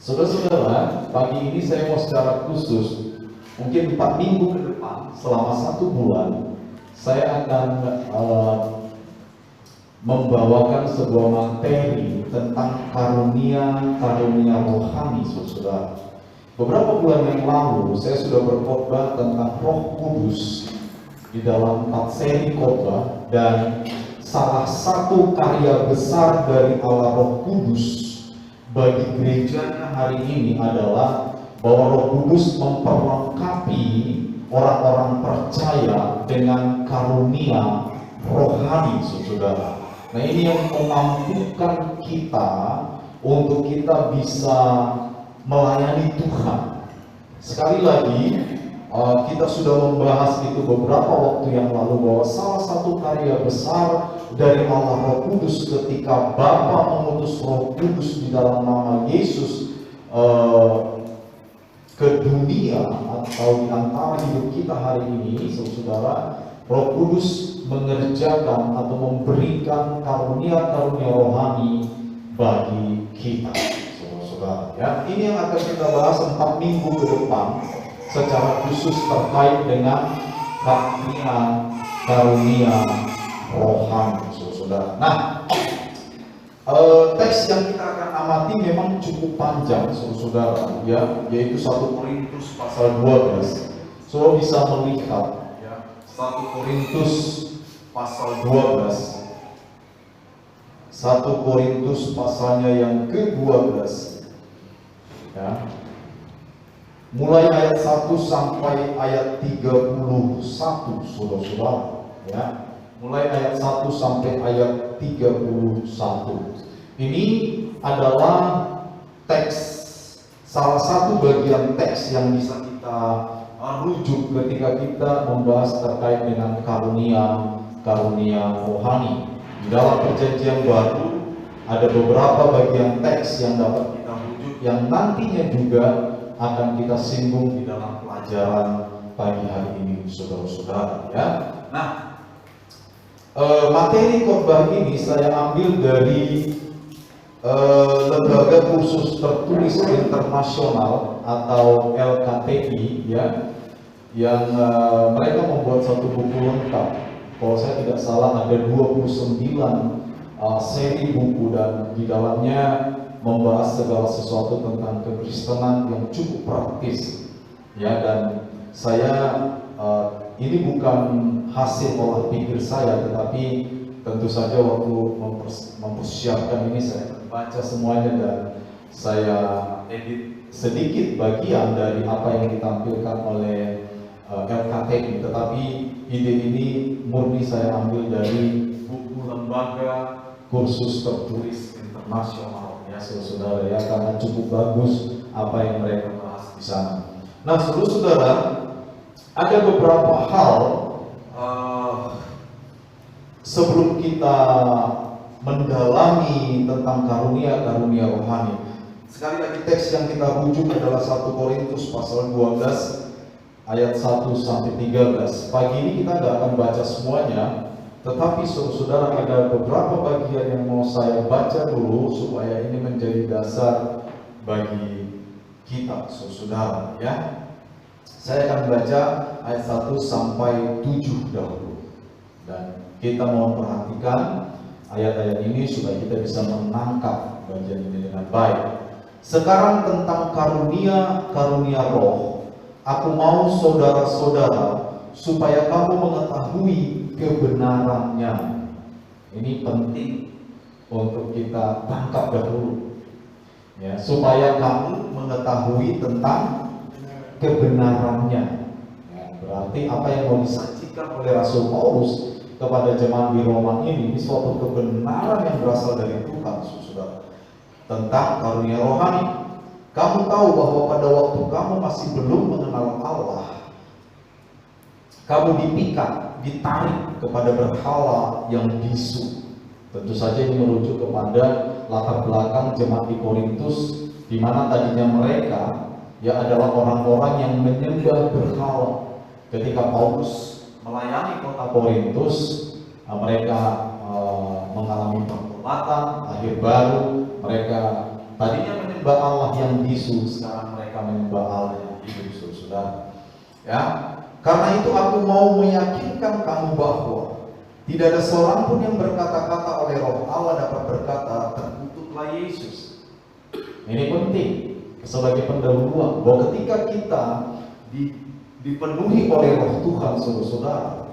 Saudara-saudara, pagi ini saya mau secara khusus, mungkin 4 minggu ke depan, selama 1 bulan, saya akan membawakan sebuah materi tentang karunia rohani, saudara. Beberapa bulan yang lalu, saya sudah berkhotbah tentang Roh Kudus di dalam 4 seri khotbah, dan salah satu karya besar dari Allah Roh Kudus bagi gerejanya hari ini adalah bahwa Roh Kudus memperlengkapi orang-orang percaya dengan karunia rohani, saudara. Nah, ini yang memampukan kita untuk kita bisa melayani Tuhan. Sekali lagi, kita sudah membahas itu beberapa waktu yang lalu bahwa salah satu karya besar dari Allah Roh Kudus ketika Bapa mengutus Roh Kudus di dalam nama Yesus ke dunia atau di antara hidup kita hari ini, saudara, Roh Kudus mengerjakan atau memberikan karunia-karunia rohani bagi kita, saudara. Ya, ini yang akan kita bahas 4 minggu ke depan secara khusus terkait dengan karunia rohani, saudara. Nah, teks yang kita akan amati memang cukup panjang, saudara, ya, yaitu 1 Korintus pasal 12. Saudara bisa melihat, ya, 1 Korintus pasal 12. 1 Korintus pasalnya yang ke-12. Ya. Mulai ayat 1 sampai ayat 31, saudara-saudara, ya. Mulai ayat 1 sampai ayat 31. Ini adalah teks, salah satu bagian teks yang bisa kita rujuk ketika kita membahas terkait dengan karunia rohani. Di dalam Perjanjian Baru ada beberapa bagian teks yang dapat kita rujuk yang nantinya juga akan kita singgung di dalam pelajaran pagi hari ini, saudara-saudara, ya. Nah, materi khotbah ini saya ambil dari Lembaga Kursus Tertulis Internasional atau LKTI, ya, yang mereka membuat satu buku lengkap. Kalau saya tidak salah ada 29 seri buku, dan di dalamnya membahas segala sesuatu tentang kekristenan yang cukup praktis, ya. Dan saya ini bukan hasil olah pikir saya, tetapi tentu saja waktu mempersiapkan ini saya baca semuanya dan saya edit sedikit bagian dari apa yang ditampilkan oleh LKTI, tetapi ide ini murni saya ambil dari buku Lembaga Kursus Tertulis Internasional, ya, saudara, ya, karena cukup bagus apa yang mereka bahas di sana. Nah, saudara, ada beberapa hal sebelum kita mendalami tentang karunia rohani. Sekali lagi teks yang kita rujuk adalah 1 Korintus pasal 12 ayat 1 sampai 13. Pagi ini kita tidak akan baca semuanya, tetapi saudara, ada beberapa bagian yang mau saya baca dulu supaya ini menjadi dasar bagi kita, saudara, ya. Saya akan baca ayat 1 sampai 7 dahulu, dan kita mohon perhatikan ayat-ayat ini supaya kita bisa menangkap bagian ini dengan baik. Sekarang tentang karunia roh, aku mau saudara-saudara supaya kamu mengetahui kebenarannya. Ini penting untuk kita tangkap dahulu, ya, supaya kamu mengetahui tentang kebenarannya, ya. Berarti apa yang mau disajikan oleh Rasul Paulus kepada jemaat di Roma ini suatu kebenaran yang berasal dari Tuhan, saudara, tentang karunia rohani. Kamu tahu bahwa pada waktu kamu masih belum mengenal Allah, kamu dipikat, ditarik kepada berhala yang bisu. Tentu saja ini merujuk kepada latar belakang jemaat di Korintus, di mana tadinya mereka, ya, adalah orang-orang yang menyembah berhala. Ketika Paulus melayani kota Korintus, mereka mengalami pergulatan, akhir baru, mereka Tadinya menyembah Allah yang bisu, sekarang mereka menyembah Allah yang hidup, saudara. Ya, karena itu aku mau meyakinkan kamu bahwa tidak ada seorang pun yang berkata-kata oleh Roh Allah dapat berkata, terkutuklah Yesus. Ini penting sebagai pendahuluan bahwa ketika kita dipenuhi oleh Roh Tuhan, saudara-saudara,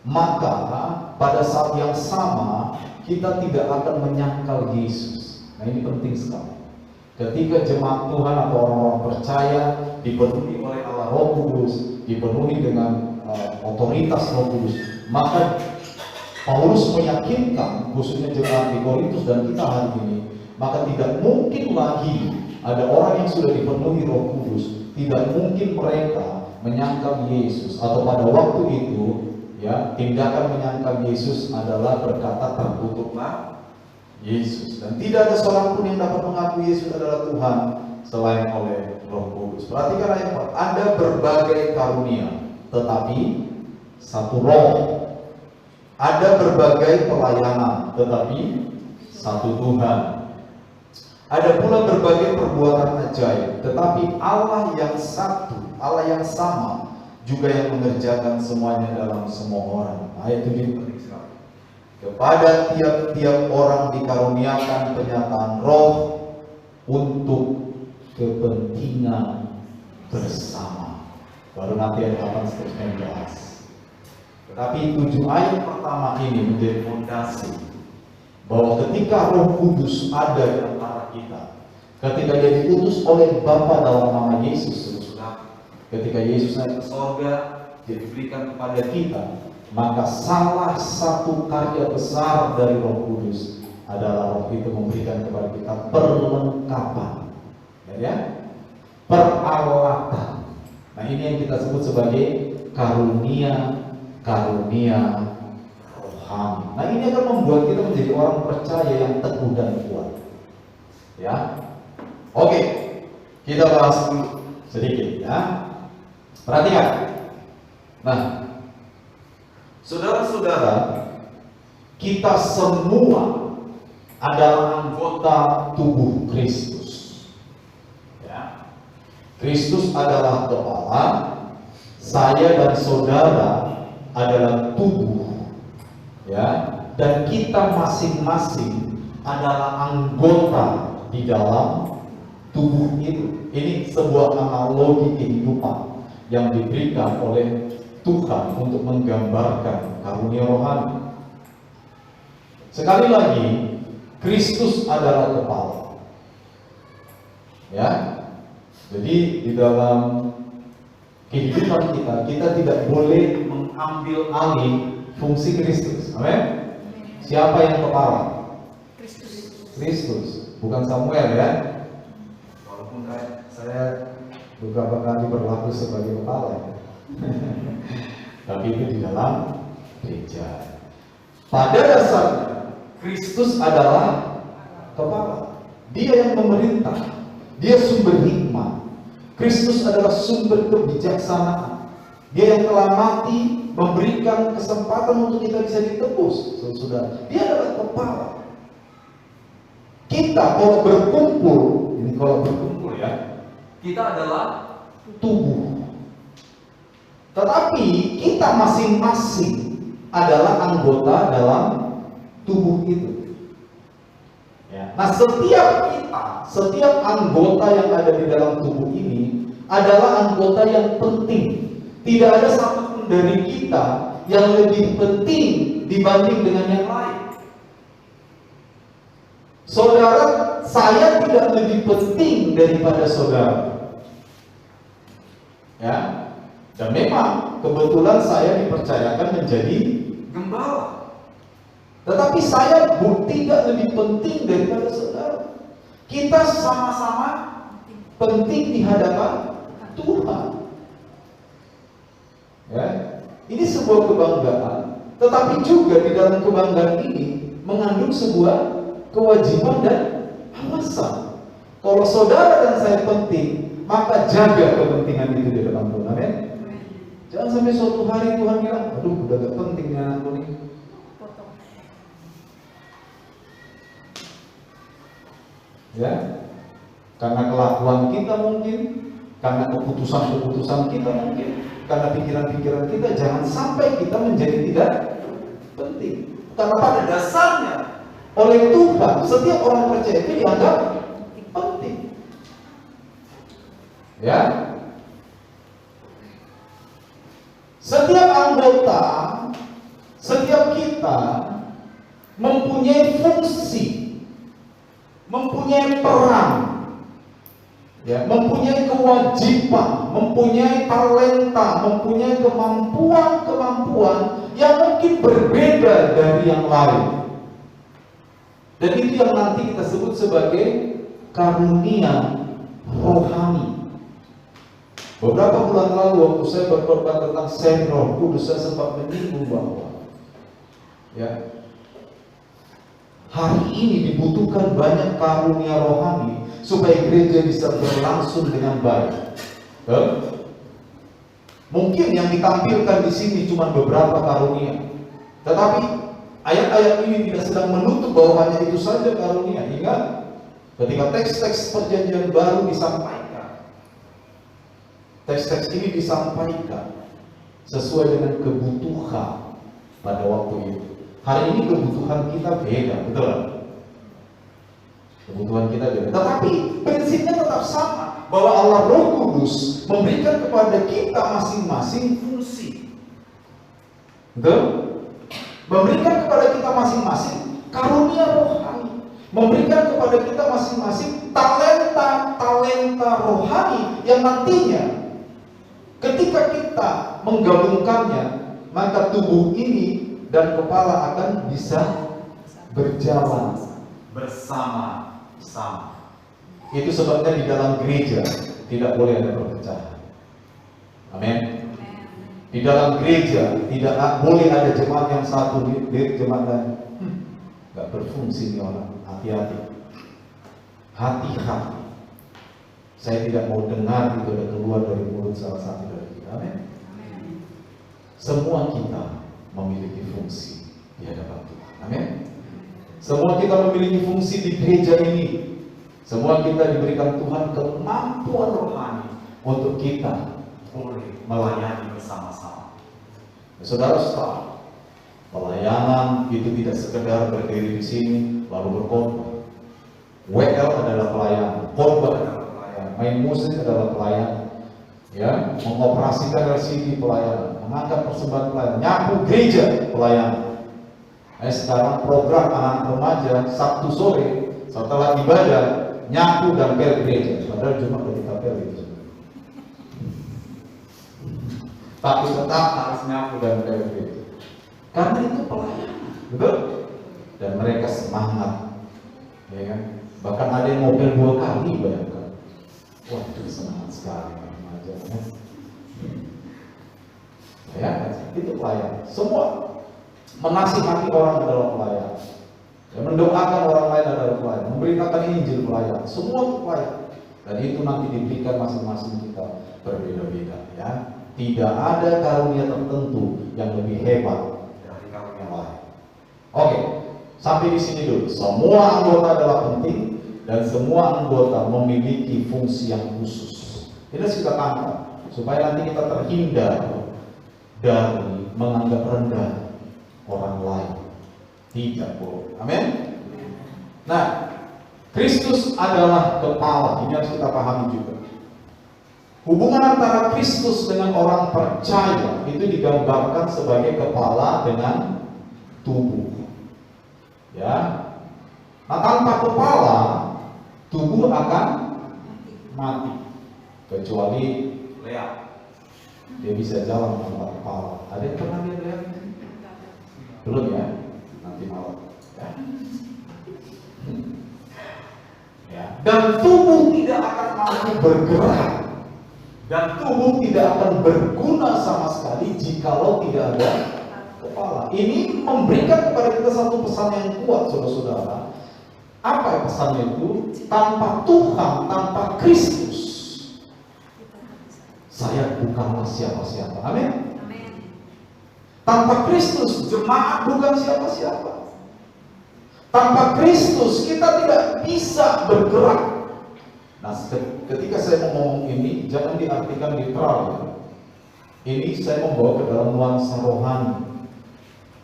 maka pada saat yang sama kita tidak akan menyangkal Yesus. Nah, ini penting sekali. Ketika jemaat Tuhan atau orang-orang percaya dipenuhi oleh Allah Roh Kudus, dipenuhi dengan otoritas Roh Kudus, maka Paulus meyakinkan khususnya jemaat di Korintus dan kita hari ini, maka tidak mungkin lagi ada orang yang sudah dipenuhi Roh Kudus, tidak mungkin mereka menyangkal Yesus, atau pada waktu itu ya tindakan menyangkal Yesus adalah berkata terkutuklah Yesus. Dan tidak ada seorang pun yang dapat mengaku Yesus adalah Tuhan selain oleh Roh Kudus. Perhatikan ayat 4, ada berbagai karunia tetapi satu Roh. Ada berbagai pelayanan, tetapi satu Tuhan. Ada pula berbagai perbuatan ajaib, tetapi Allah yang satu, Allah yang sama, juga yang mengerjakan semuanya dalam semua orang. Ayat 7 penting sekali. Kepada tiap-tiap orang dikaruniakan penyataan Roh untuk kepentingan bersama. Baru nanti ayat 8 seterusnya dibahas. Tetapi 7 ayat pertama ini menjadi fondasi bahwa ketika Roh Kudus ada di antara kita, ketika Dia diutus oleh Bapa dalam nama Yesus, ketika Yesus naik ke sorga, Dia diberikan kepada kita, maka salah satu karya besar dari Roh Kudus adalah Roh itu memberikan kepada kita perlengkapan, ya, peralatan. Nah, ini yang kita sebut sebagai karunia rohani. Nah, ini akan membuat kita menjadi orang percaya yang teguh dan kuat. Ya, oke, kita bahas dulu sedikit ya. Perhatikan. Nah, saudara-saudara, kita semua adalah anggota tubuh Kristus. Ya, Kristus adalah kepala, saya dan saudara adalah tubuh, ya, dan kita masing-masing adalah anggota di dalam tubuh itu. Ini sebuah analogi kehidupan yang diberikan oleh Tuhan untuk menggambarkan karunia rohani. Sekali lagi, Kristus adalah kepala, ya. Jadi di dalam kehidupan kita tidak boleh mengambil alih fungsi Kristus. Amin. Siapa yang kepala? Kristus, bukan Samuel ya. Walaupun saya beberapa kali berlaku sebagai kepala ya. Tapi itu di dalam gereja. Pada dasarnya Kristus adalah kepala. Dia yang memerintah. Dia sumber hikmah. Kristus adalah sumber kebijaksanaan. Dia yang telah mati memberikan kesempatan untuk kita bisa ditebus. Saudara, Dia adalah kepala. Kita kalau berkumpul, ya, kita adalah tubuh. Tetapi kita masing-masing adalah anggota dalam tubuh itu. Ya. Nah, setiap anggota yang ada di dalam tubuh ini adalah anggota yang penting. Tidak ada satupun dari kita yang lebih penting dibanding dengan yang lain. Saudara, saya tidak lebih penting daripada saudara. Ya. Dan memang kebetulan saya dipercayakan menjadi gembala. Tetapi saya tidak lebih penting daripada saudara. Kita sama-sama penting di hadapan Tuhan. Ya, ini sebuah kebanggaan. Tetapi juga di dalam kebanggaan ini mengandung sebuah kewajiban dan awasan. Kalau saudara dan saya penting, maka jaga kepentingan itu di dalam Tuhan. Amin. Jangan sampai suatu hari Tuhan bilang, aduh udah gak penting nih anakku nih. Ya, Karena kelakuan kita mungkin, karena keputusan-keputusan kita mungkin, karena pikiran-pikiran kita. Jangan sampai kita menjadi tidak penting. Karena pada dasarnya oleh Tuhan setiap orang percaya itu dianggap penting. Ya. Setiap anggota, setiap kita mempunyai fungsi, mempunyai peran, ya, mempunyai kewajiban, mempunyai talenta, mempunyai kemampuan yang mungkin berbeda dari yang lain. Dan itu yang nanti kita sebut sebagai karunia rohani. Beberapa bulan lalu waktu saya berkhotbah tentang seni Roh Kudus, saya sempat menyinggung bahwa ya, hari ini dibutuhkan banyak karunia rohani supaya gereja bisa berlangsung dengan baik. Mungkin yang ditampilkan di sini cuma beberapa karunia, tetapi ayat-ayat ini tidak sedang menutup bahwa hanya itu saja karunia. Ingat, ketika teks-teks perjanjian baru disampaikan, teks-teks ini disampaikan sesuai dengan kebutuhan pada waktu itu. Hari ini kebutuhan kita beda, betul? Kebutuhan kita beda, tetapi prinsipnya tetap sama, bahwa Allah Roh Kudus memberikan kepada kita masing-masing fungsi, betul? Memberikan kepada kita masing-masing karunia rohani, memberikan kepada kita masing-masing talenta rohani yang nantinya ketika kita menggabungkannya, maka tubuh ini dan kepala akan bisa berjalan bersama-sama. Itu sebabnya di dalam gereja tidak boleh ada perpecahan. Amin. Di dalam gereja tidak boleh ada jemaat yang satu di jemaat lain. Gak berfungsi nih orang. Hati-hati. Hati-hati. Saya tidak mau dengar itu ada keluar dari mulut salah satu dari kita. Amin. Semua kita memiliki fungsi di hadapan Tuhan. Amin. Semua kita memiliki fungsi di gereja ini. Semua kita diberikan Tuhan kemampuan rohani untuk kita boleh melayani bersama-sama. Saudara-saudara, pelayanan itu tidak sekedar berdiri di sini lalu berkhotbah. WL adalah pelayanan, khotbah adalah pelayanan, main musik adalah pelayanan, ya, mengoperasikan RCD pelayanan, mengangkat persembahan pelayanan, nyapu gereja pelayanan. Sekarang program anak remaja Sabtu sore setelah ibadah nyapu dan pel gereja, padahal cuma ketika pel itu. Tapi tetap harus nyapu dan pel gereja. Karena itu pelayanan, betul? Dan mereka semangat, ya kan? Bahkan ada yang ngopel 2 kali, bayangkan. Waduh, semangat sekali remaja. Ya, itu pelayanan. Semua menasihati orang adalah pelayanan. Ya, mendoakan orang lain adalah pelayanan. Memberitakan Injil pelayanan. Semua itu pelayanan. Dan itu nanti diberikan masing-masing kita berbeda-beda. Ya, tidak ada karunia tertentu yang lebih hebat dari karunia lain. Oke, sampai di sini dulu. Semua anggota adalah penting dan semua anggota memiliki fungsi yang khusus. Ini harus kita tangkap supaya nanti kita terhindar dari menganggap rendah orang lain. Tidak boleh. Amin. Nah, Kristus adalah kepala. Ini harus kita pahami juga. Hubungan antara Kristus dengan orang percaya itu digambarkan sebagai kepala dengan tubuh. Ya. Nah, tanpa kepala, tubuh akan mati. Kecuali Lea. Dia bisa jalan tanpa kepala. Ada yang pernah lihat Lea? Belum ya? Nanti malam. Ya. Ya. Dan tubuh tidak akan mampu bergerak. Dan tubuh tidak akan berguna sama sekali jikalau tidak ada kepala. Ini memberikan kepada kita satu pesan yang kuat, saudara-saudara. Apa pesannya itu? Tanpa Tuhan, tanpa Kristus, saya bukanlah siapa-siapa. Amin. Tanpa Kristus, jemaat bukan siapa-siapa. Tanpa Kristus, kita tidak bisa bergerak. Nah, ketika saya ngomong ini, jangan diartikan netral ya. Ini saya membawa ke dalam nuansa rohani.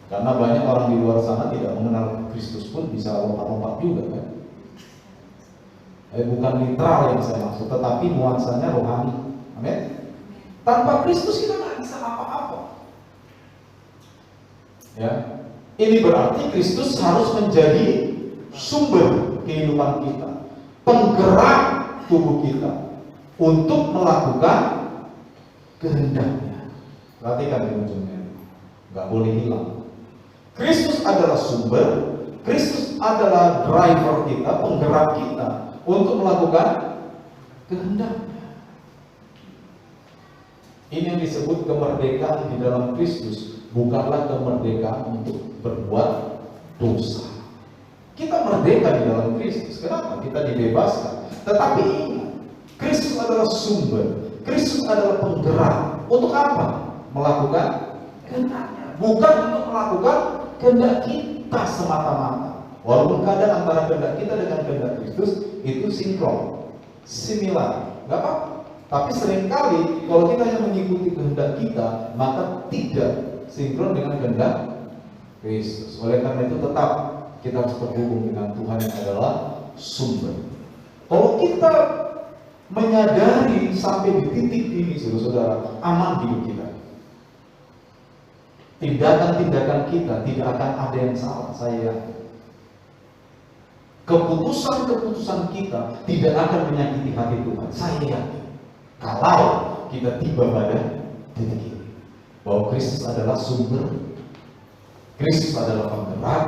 Karena banyak orang di luar sana tidak mengenal Kristus pun bisa lompat-lompat juga kan. Bukan netral yang saya maksud, tetapi nuansanya rohani. Amin. Tanpa Kristus kita nggak bisa apa-apa. Ya, ini berarti Kristus harus menjadi sumber kehidupan kita, penggerak tubuh kita untuk melakukan kehendaknya. Perhatikan di ujungnya, nggak boleh hilang. Kristus adalah sumber, Kristus adalah driver kita, penggerak kita untuk melakukan kehendaknya. Ini yang disebut kemerdekaan di dalam Kristus, bukanlah kemerdekaan untuk berbuat dosa. Kita merdeka di dalam Kristus. Kenapa? Kita dibebaskan. Tetapi ingat, Kristus adalah sumber, Kristus adalah penggerak. Untuk apa? Melakukan kehendaknya, bukan untuk melakukan kehendak kita semata-mata. Walaupun kadang antara kehendak kita dengan kehendak Kristus itu sinkron, similar, nggak apa-apa. Tapi seringkali kalau kita hanya mengikuti kehendak kita, maka tidak sinkron dengan kehendak Kristus. Oleh karena itu tetap kita harus terhubung dengan Tuhan yang adalah sumber. Kalau kita menyadari sampai di titik ini, saudara-saudara, aman hidup kita. Tindakan-tindakan kita tidak akan ada yang salah, saya yakin. Keputusan-keputusan kita tidak akan menyakiti hati Tuhan, saya yakin. Kalau kita tiba pada titik ini, bahwa Kristus adalah sumber, Kristus adalah penggerak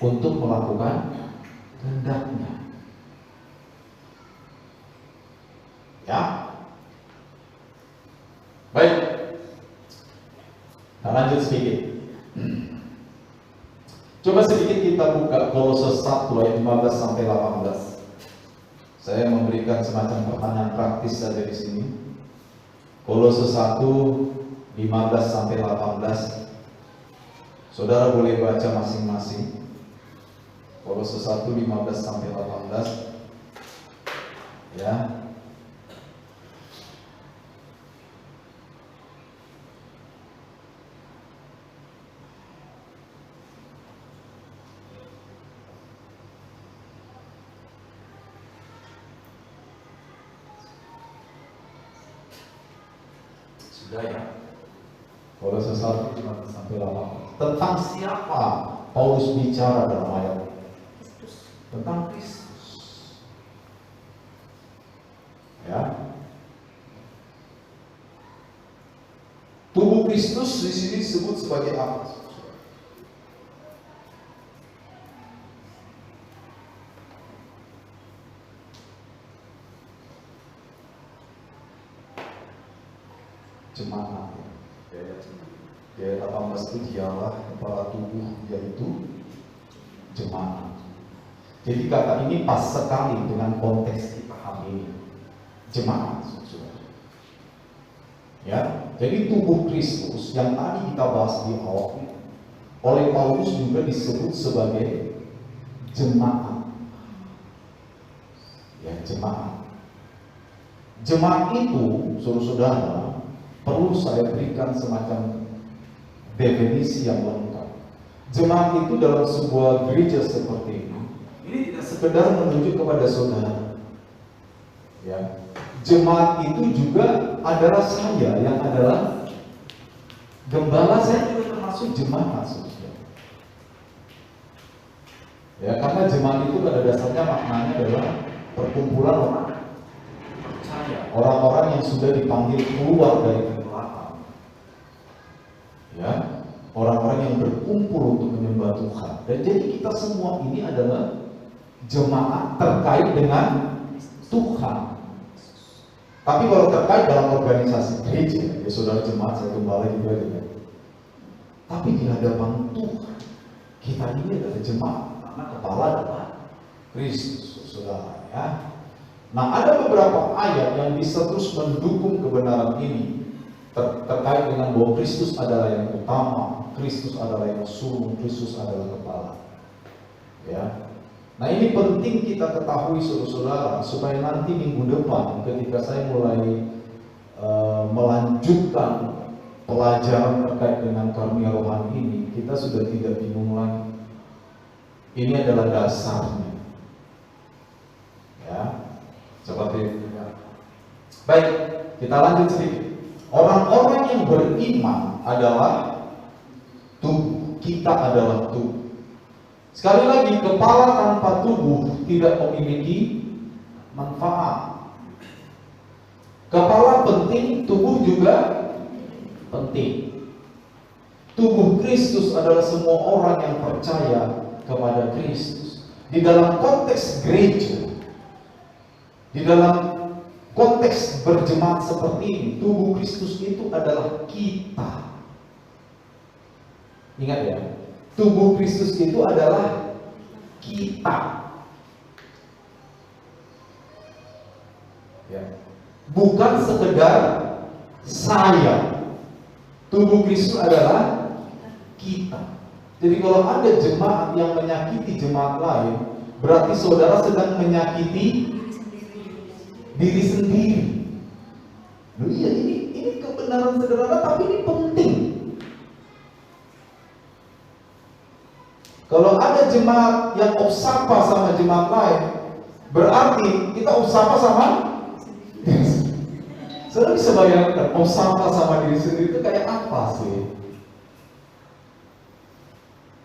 untuk melakukan kehendaknya. Ya, baik. Kita lanjut sedikit. Coba sedikit kita buka Kolose 1 ayat 15 sampai 18. Saya memberikan semacam pertanyaan praktis saja di sini. Kolose 1 15 sampai 18. Saudara boleh baca masing-masing. Kolose 1 15 sampai 18. Ya. Sudah ya. Kolose 1 15 sampai 18. Tentang siapa Paulus bicara dalam ayat ini? Tentang Kristus. Ya. Tubuh Kristus di sini disebut sebagai apa? Jemaat. Ayat 18 itu dialah kepala tubuh, yaitu jemaat. Jadi kata ini pas sekali dengan konteks kita hari ini, jemaat. Ya, jadi tubuh Kristus yang tadi kita bahas di awal oleh Paulus juga disebut sebagai jemaat. Ya, jemaat. Jemaat itu, saudara-saudara, perlu saya berikan semacam definisi yang lengkap. Jemaat itu dalam sebuah gereja seperti ini tidak sekedar menunjuk kepada saudara. Ya, jemaat itu juga adalah saya yang adalah gembala, saya juga termasuk jemaat, saudara. Ya, karena jemaat itu pada dasarnya maknanya adalah perkumpulan orang percaya, orang-orang yang sudah dipanggil keluar dari kegelapan. Ya, orang-orang yang berkumpul untuk menyembah Tuhan. Dan jadi kita semua ini adalah jemaat terkait dengan Tuhan. Tapi kalau terkait dalam organisasi gereja, ya saudara jemaat, saya gembala juga ya. Tapi di hadapan Tuhan, kita ini adalah jemaat, karena kepala adalah Kristus, saudara ya. Nah, ada beberapa ayat yang bisa terus mendukung kebenaran ini terkait dengan bahwa Kristus adalah yang utama, Kristus adalah yang sulung, Kristus adalah kepala. Ya. Nah, ini penting kita ketahui saudara-saudara, supaya nanti minggu depan ketika saya mulai melanjutkan pelajaran terkait dengan karunia rohani ini, kita sudah tidak bingung lagi. Ini adalah dasarnya. Ya, seperti itu. Baik, kita lanjut sedikit. Orang-orang yang beriman adalah tubuh. Kita adalah tubuh. Sekali lagi, kepala tanpa tubuh tidak memiliki manfaat. Kepala penting, tubuh juga penting. Tubuh Kristus adalah semua orang yang percaya kepada Kristus. Di dalam konteks gereja, di dalam konteks berjemaat seperti ini, tubuh Kristus itu adalah kita. Ingat ya, tubuh Kristus itu adalah kita. Ya. Bukan sekedar saya. Tubuh Kristus adalah kita. Jadi kalau ada jemaat yang menyakiti jemaat lain, berarti saudara sedang menyakiti diri sendiri. Loh iya, ini kebenaran sederhana, tapi ini penting. Kalau ada jemaat yang offsapa sama jemaat lain, berarti kita offsapa sama diri sendiri. Saudara bisa bayangkan offsapa sama diri sendiri itu kayak apa sih?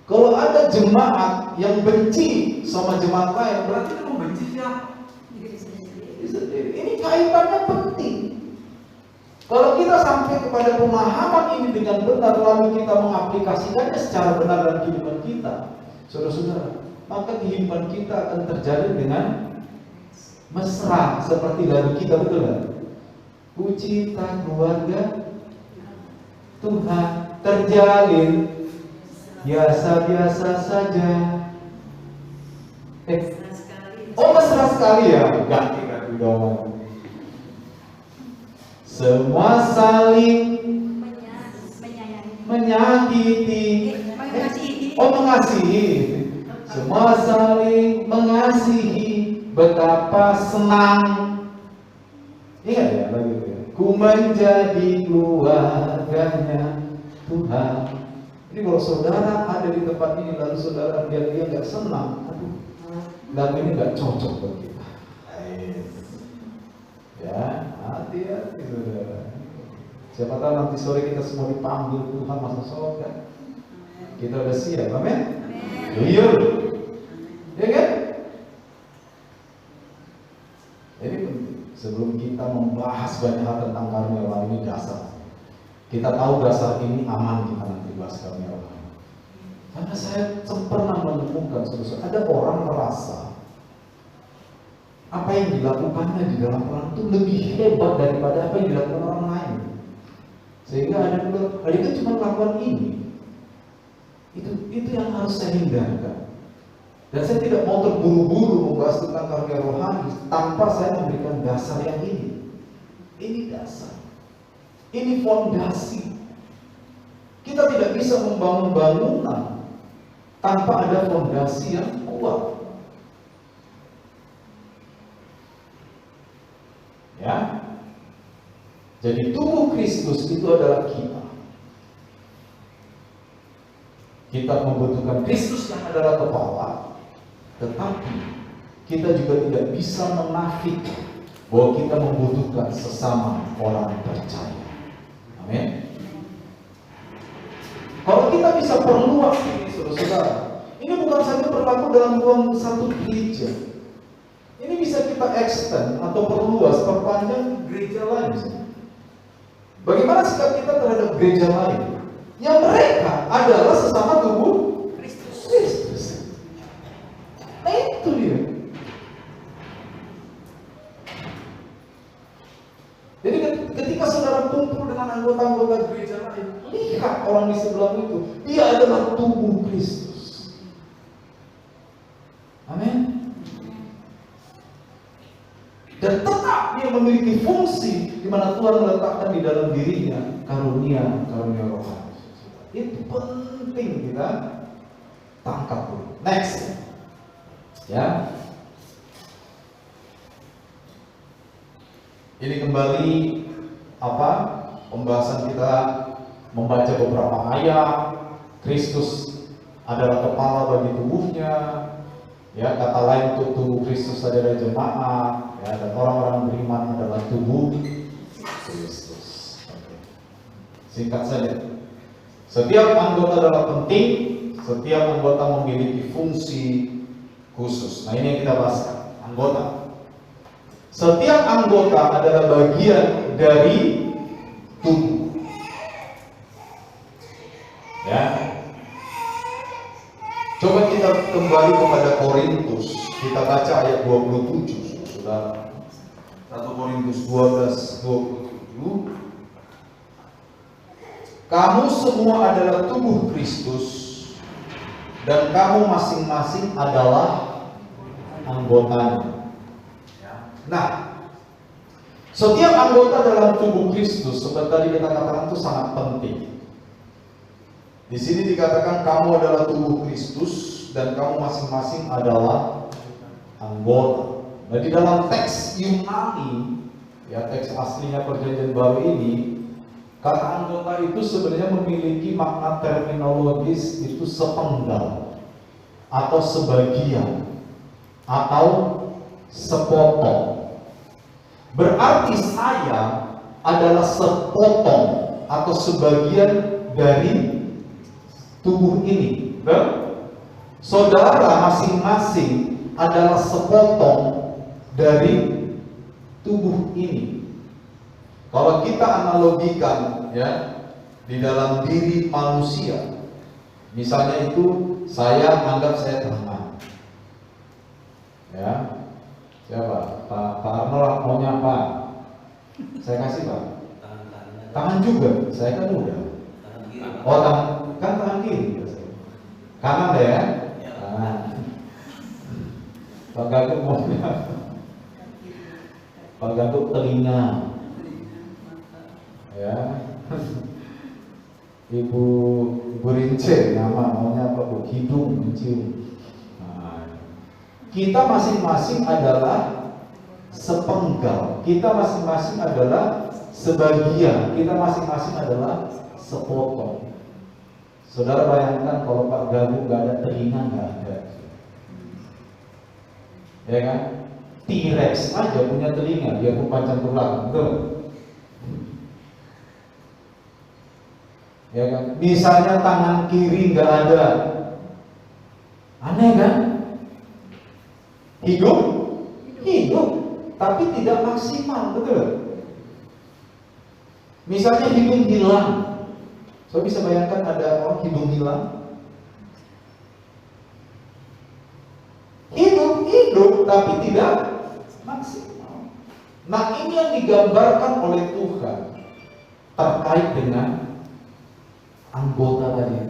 Kalau ada jemaat yang benci sama jemaat lain, berarti kita membenci siapa? Ini kaitannya penting. Kalau kita sampai kepada pemahaman ini dengan benar, lalu kita mengaplikasikannya secara benar dalam kehidupan kita, saudara-saudara, maka kehidupan kita akan terjalin dengan mesra seperti lagu kita, betul kan? Ku cipta keluarga Tuhan terjalin biasa-biasa saja. Mesra sekali ya, ganti dong. Semua saling menyakiti, mengasihi. Semua saling mengasihi, betapa senang. Ingat ya lagi itu ya. Ku menjadi keluarganya Tuhan. Jadi kalau saudara ada di tempat ini lalu saudara dia nggak senang, aduh, lagu ini nggak cocok buat kita. Ya, hati-hati saudara. Siapa tahu nanti sore kita semua dipanggil Tuhan masuk surga. Kita udah siap, amin? Iya, ya kan? Jadi sebelum kita membahas banyak hal tentang karunia rohani, ini dasar. Kita tahu dasar ini aman kita nanti bahas karunia rohani. Karena saya pernah menemukan ada orang merasa apa yang dilakukannya di dalam orang itu lebih hebat daripada apa yang dilakukan orang lain. Sehingga ada yang bilang, kan cuma melakukan ini. Itu yang harus saya hindarkan. Dan saya tidak mau terburu-buru membahas tentang karunia rohani tanpa saya memberikan dasar yang ini. Ini dasar. Ini fondasi. Kita tidak bisa membangun bangunan tanpa ada fondasi yang kuat. Ya. Jadi tubuh Kristus itu adalah kita. Kita membutuhkan Kristus yang adalah kepala, tetapi kita juga tidak bisa menafikan bahwa kita membutuhkan sesama orang percaya. Amin. Kalau kita bisa perluas ini, saudara-saudara, ini bukan saja berlaku dalam ruang satu gereja. Ini bisa kita extend atau perluas, perpanjang gereja lain. Bagaimana sikap kita terhadap gereja lain? Yang mereka adalah sesama tubuh Kristus. Nah itu dia. Jadi ketika saudara kumpul dengan anggota-anggota gereja lain, lihat orang di sebelah itu, dia adalah tubuh Kristus. Amin. Dan tetap dia memiliki fungsi di mana Tuhan meletakkan di dalam dirinya karunia rohani. Itu penting kita tangkap dulu. Next, Ya. Ini kembali pembahasan kita membaca beberapa ayat. Kristus adalah kepala bagi tubuhnya. Ya, kata lain untuk tubuh Kristus adalah jemaat, ya, dan orang-orang beriman adalah tubuh Kristus. Singkat saja. Setiap anggota adalah penting, setiap anggota memiliki fungsi khusus. Nah, ini yang kita bahas, anggota. Setiap anggota adalah bagian dari tubuh. Ya. Coba kita kembali kepada Korintus. Kita baca ayat 27, Saudara. 1 Korintus 12:27. Kamu semua adalah tubuh Kristus dan kamu masing-masing adalah anggotanya. Nah, setiap anggota dalam tubuh Kristus seperti tadi kita katakan itu sangat penting. Di sini dikatakan kamu adalah tubuh Kristus dan kamu masing-masing adalah anggota. Nah, di dalam teks Yunani, ya, teks aslinya Perjanjian Baru ini, kata anggota itu sebenarnya memiliki makna terminologis itu sepenggal atau sebagian atau sepotong. Berarti saya adalah sepotong atau sebagian dari tubuh ini. Saudara masing-masing adalah sepotong dari tubuh ini. Kalau kita analogikan, ya, di dalam diri manusia, misalnya itu saya anggap saya tangan, ya, siapa? Pak Arnold maunya apa? Saya kasih Pak. Tangan juga, saya kan udah. Oh, tangan kiri. Kanan deh ya. Kanan. Pak Gatuk maunya apa? Pak Gatuk telinga. Ya. Ibu Rince nama maunya apa Bu? Hidung, mencium. Nah, kita masing-masing adalah sepenggal, kita masing-masing adalah sebagian, kita masing-masing adalah sepotong. Saudara bayangkan kalau Pak Gabu nggak ada telinga, nggak ada, ya kan? T-Rex aja punya telinga, dia pun panjang ke belakang, betul? Ya kan? Misalnya tangan kiri nggak ada, aneh kan? Hidup, tapi tidak maksimal, betul? Misalnya hidung hilang, so bisa bayangkan ada orang hidung hilang. Hidup tapi tidak maksimal. Nah, ini yang digambarkan oleh Tuhan terkait dengan anggota tadi.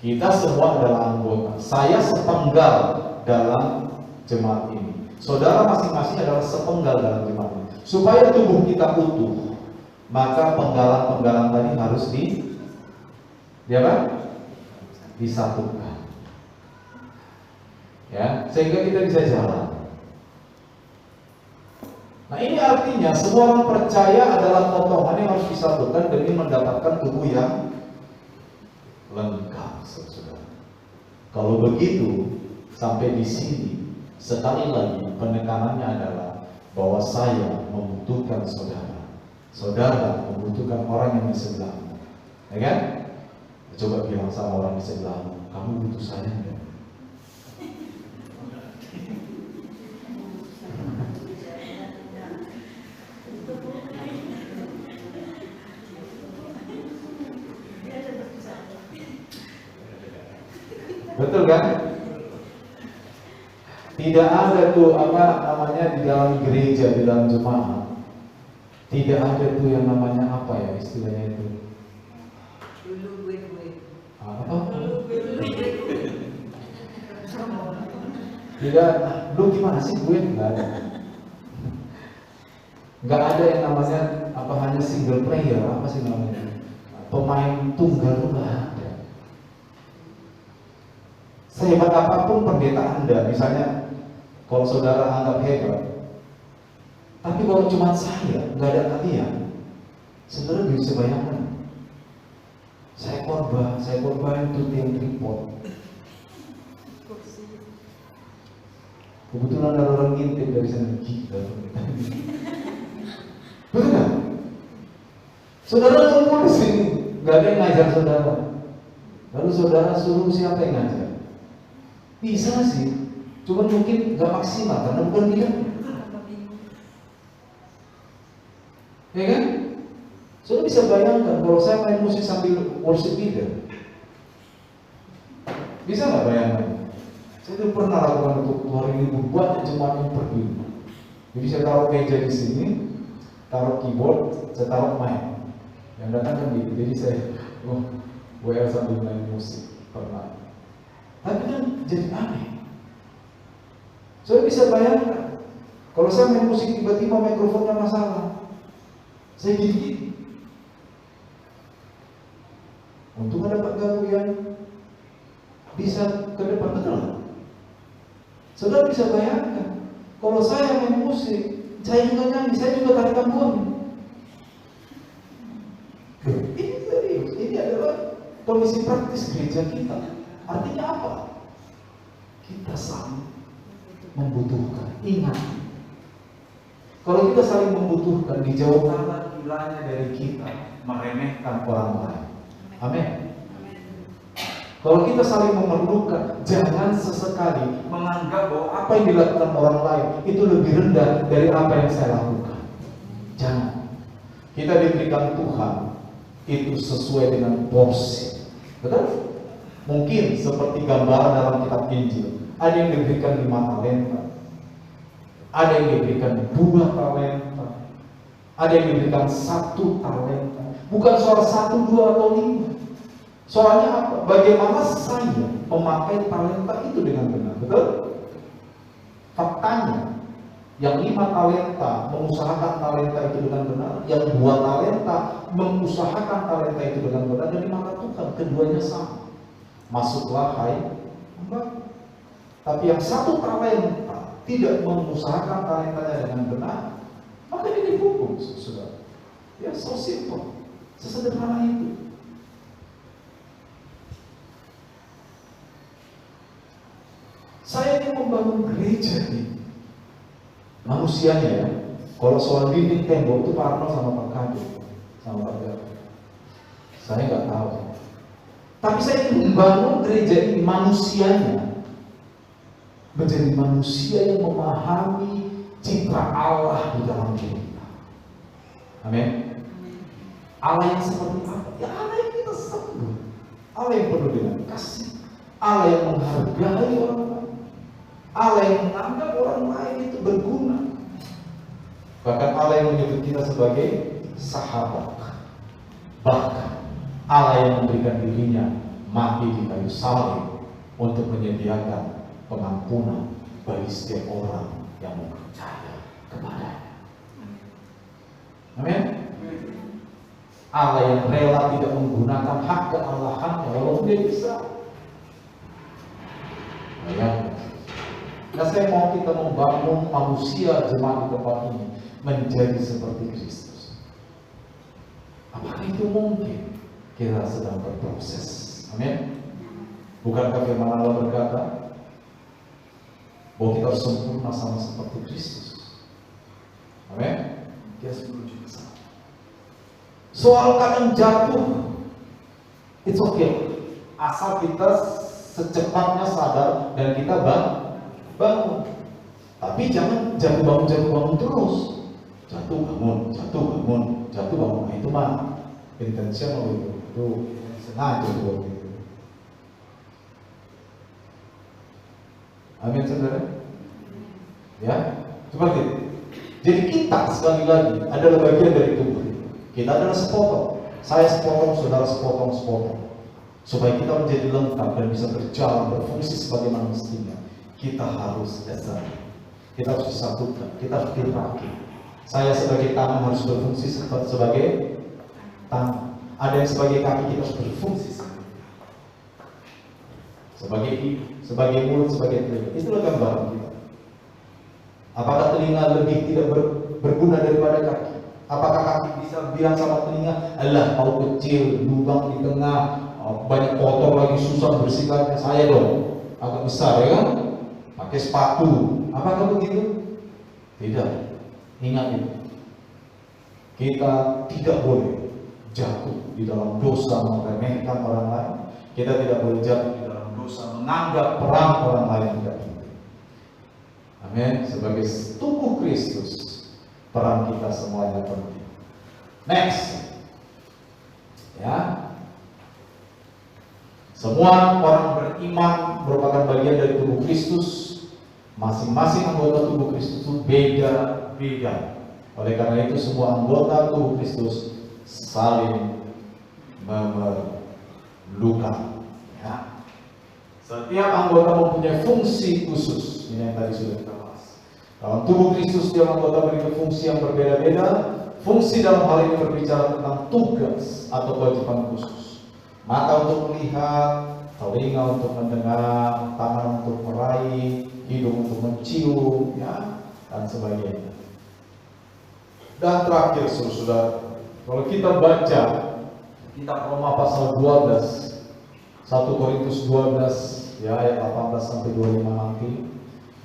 Kita semua adalah anggota. Saya sepenggal dalam jemaat ini. Saudara masing-masing adalah sepenggal dalam jemaat ini. Supaya tubuh kita utuh, maka penggalan-penggalan tadi harus disatukan. Ya, sehingga kita bisa jalan. Nah, ini artinya semua orang percaya adalah potongan yang harus disatukan demi mendapatkan tubuh yang lengkap, saudara. Kalau begitu, sampai di sini sekali lagi penekanannya adalah bahwa saya membutuhkan saudara, saudara membutuhkan orang yang di sebelahmu, ya kan? Coba bilang sama orang di sebelahmu, kamu butuh saya enggak? Betul kan? Tidak ada tuh di dalam gereja, di dalam jemaat, tidak ada tuh yang namanya apa ya istilahnya itu? Apa? Tidak, lu gimana sih gue? Nggak ada. Nggak ada yang namanya hanya single player, apa sih namanya? Pemain tunggal tuh nggak ada. Sehebat apapun pendeta Anda, misalnya kalau saudara anggap hebat, tapi kalau cuma saya, nggak ada kalian, saudara bisa bayangkan, saya korban itu tiang tripod. Kebetulan ada orang ngintip dari sana, gila. Betul nggak? Saudara ngumpul di sini, nggak ada yang ngajar saudara. Lalu saudara suruh siapa yang ngajar? Bisa sih, cuma mungkin nggak maksimal karena bukan bidangnya. Ya kan? Saudara bisa bayangkan kalau saya main musik sambil worship leader, bisa nggak bayangkan? Saya tuh pernah lakukan untuk 2000 buat jemaat yang pergi. Jadi saya taruh meja di sini, taruh keyboard, saya taruh mic. Yang datang kan gitu. Jadi saya, WL sambil main musik pernah. Tapi kan jadi aneh. Saya bisa bayangkan, kalau saya main musik tiba-tiba mikrofonnya masalah, saya gini-gini. Untung ada Pak Galuh yang bisa ke depan, betul nggak? Saudara bisa bayangkan, kalau saya main musik, saya juga nyanyi, saya juga tarik tambun. Ini serius, ini adalah kondisi praktis gereja kita. Artinya apa? Kita saling membutuhkan. Ingat, kalau kita saling membutuhkan, dijauhkanlah gilanya dari kita meremehkan orang lain. Amin. Kalau kita saling memerlukan, jangan sesekali menganggap bahwa apa yang dilakukan orang lain itu lebih rendah dari apa yang saya lakukan. Jangan. Kita diberikan Tuhan itu sesuai dengan porsi. Betul? Mungkin seperti gambaran dalam kitab Injil, ada yang diberikan 5 talenta, ada yang diberikan 2 talenta, ada yang diberikan 1 talenta. Bukan soal 1, 2, atau 5. Soalnya apa? Bagaimana saya memakai talenta itu dengan benar, betul? Faktanya, yang 5 talenta mengusahakan talenta itu dengan benar, yang 2 talenta mengusahakan talenta itu dengan benar, dan di mata Tuhan keduanya sama. Masuklah hai hamba. Tapi yang 1 talenta tidak mengusahakan talentanya dengan benar, maka dia dihukum, saudara. Ya, so simple, sesederhana itu. Saya ingin membangun gereja ini. Manusianya ya. Kalau soal dinding tembok itu Pak Arno sama Pak Kado, sama Pak Garo. Saya nggak tahu. Tapi saya ingin membangun gereja ini, manusianya menjadi manusia yang memahami citra Allah di dalam diri kita. Amin. Allah yang seperti apa? Ya Allah yang kita sembah. Allah yang penuh dengan kasih. Allah yang menghargai orang lain. Allah yang menganggap orang lain itu berguna. Bahkan Allah yang menyebut kita sebagai sahabat. Bahkan Allah yang memberikan dirinya mati di kayu salib untuk menyediakan pengampunan bagi setiap orang yang percaya kepadanya. Amin. Allah yang rela tidak menggunakan hak keallahannya walaupun dia bisa. Bayangkan. Nah, saya mau kita membangun manusia jemaat di tempat ini menjadi seperti Kristus. Apakah itu mungkin? Kita sedang berproses. Amin. Bukankah firman Allah berkata bahwa kita harus sempurna sama seperti Kristus? Amin. Dia menuju ke sana. Soal kadang jatuh, it's okay. Asal kita secepatnya sadar dan kita bangun. Tapi jangan jatuh bangun terus. Jatuh bangun. Nah, itu mah intentional itu sengaja itu. Amin, saudara. Ya, seperti itu. Jadi kita sekali lagi adalah bagian dari tubuh. Kita adalah sepotong. Saya sepotong, saudara sepotong. Supaya kita menjadi lengkap dan bisa berjalan, berfungsi sebagaimana mestinya. Kita harus dasar. Kita harus disatukan. Kita harus diraki. Saya sebagai tangan harus berfungsi sebagai tangan. Ada yang sebagai kaki, kita harus berfungsi. sebagai mulut, sebagai telinga. Itulah gambaran kita. Apakah telinga lebih tidak berguna daripada kaki? Apakah kaki bisa bilang sama telinga, alah mau kecil, lubang di tengah, banyak kotor lagi, susah bersihkannya, saya dong agak besar ya kan? Pakai sepatu. Apakah begitu? Tidak. Ingat itu. Kita tidak boleh jatuh di dalam dosa meremehkan orang lain. Kita tidak boleh jatuh di dalam dosa menganggap peran orang lain tidak penting. Amin. Sebagai tubuh Kristus, peran kita semuanya penting. Next. Ya. Semua orang beriman merupakan bagian dari tubuh Kristus. Masing-masing anggota tubuh Kristus itu beda-beda. Oleh karena itu semua anggota tubuh Kristus saling memerlukan. Ya. Setiap anggota mempunyai fungsi khusus. Ini yang tadi sudah kita bahas. Dalam tubuh Kristus setiap anggota memiliki fungsi yang berbeda-beda. Fungsi dalam hal ini berbicara tentang tugas atau kewajiban khusus. Mata untuk melihat, telinga untuk mendengar, tangan untuk meraih, hidung untuk mencium, ya, dan sebagainya. Dan terakhir, saudara, kalau kita baca kitab Roma pasal 12, 1 Korintus 12, ya, ayat 18 sampai 25 nanti,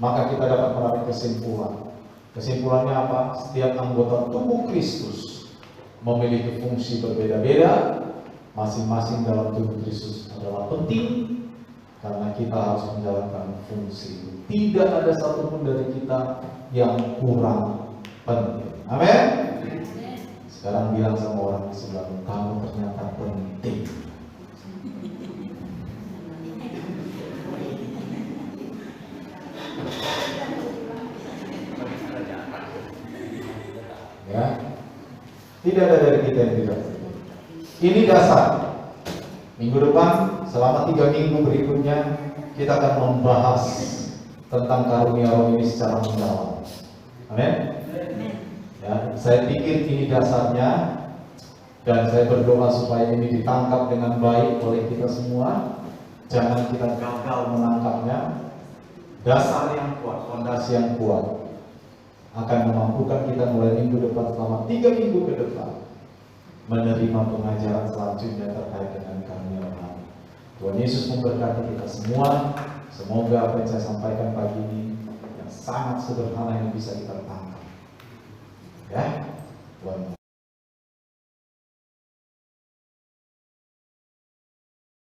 maka kita dapat menarik kesimpulan. Kesimpulannya apa? Setiap anggota tubuh Kristus memiliki fungsi berbeda-beda. Masing-masing dalam tubuh Kristus adalah penting karena kita harus menjalankan fungsi. Tidak ada satupun dari kita yang kurang penting. Amin. Sekarang bilang sama orang di sebelahmu, kamu ternyata penting. Ya, tidak ada dari kita yang tidak. Ini dasar. Minggu depan, selama 3 minggu berikutnya, kita akan membahas tentang karunia roh ini secara mendalam. Amin. Ya, saya pikir ini dasarnya, dan saya berdoa supaya ini ditangkap dengan baik oleh kita semua. Jangan kita gagal menangkapnya. Dasar yang kuat, fondasi yang kuat akan memampukan kita mulai minggu depan selama 3 minggu ke depan menerima pengajaran selanjutnya terkait dengan karunia rohani. Tuhan Yesus memberkati kita semua. Semoga apa yang saya sampaikan pagi ini yang sangat sederhana ini bisa kita tangkap. Ya, Tuhan.